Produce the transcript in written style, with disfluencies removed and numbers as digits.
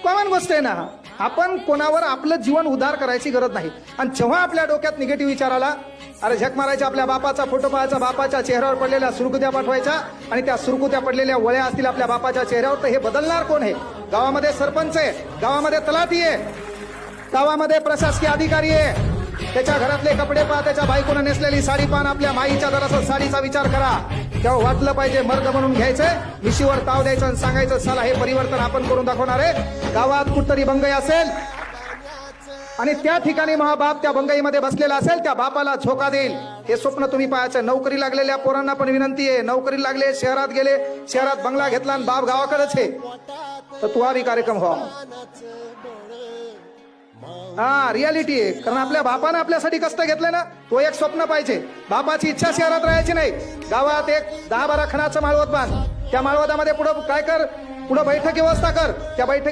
Common गोष्ट आहे ना. आपण कोणावर आपलं जीवन उद्धार करायची गरज नाही. आणि जेव्हा आपल्या डोक्यात निगेटिव्ह विचार आला, अरे झक मारायचा, आपल्या बापाचा फोटो पाहायचा, बापाच्या चेहऱ्यावर पडलेल्या सुरकुत्या पाठवायच्या, आणि त्या सुरकुत्या पडलेल्या वळ्या असतील आपल्या बापाच्या चेहऱ्यावर, तर हे बदलणार कोण आहे? गावामध्ये सरपंच आहे, गावामध्ये तलाठी आहे, गावामध्ये प्रशासकीय अधिकारी आहे. त्याच्या घरातले कपडे पहा, त्याच्या बायकोनं नेसलेली साडी पाहा, आपल्या माईच्या जरासा साडीचा विचार करा. तेव्हा वाटलं पाहिजे मर्द म्हणून घ्यायचंय, मिशीवर ताव द्यायचं आणि सांगायचं चला हे परिवर्तन आपण करून दाखवणार आहे. गावात कुठतरी बंगई असेल आणि त्या ठिकाणी महाबाप त्या बंगईमध्ये बसलेला असेल, त्या बापाला झोका देईल. हे स्वप्न तुम्ही पाहायचं. नोकरी लागलेल्या पोरांना पण विनंती आहे, नोकरी लागले, शहरात गेले, शहरात बंगला घेतला आणि बाप गावाकडेच आहे, तर तू हा कार्यक्रम व्हा. हा रियालिटी आहे. कारण आपल्या बापानं आपल्यासाठी कष्ट घेतलं ना, तो एक स्वप्न पाहिजे. बापाची इच्छा शहरात राहायची नाही. गावात एक 10-12 खणाचं माळवत बांध, त्या माळवतामध्ये पुढं काय कर, पुढं बैठक व्यवस्था कर, त्या बैठकी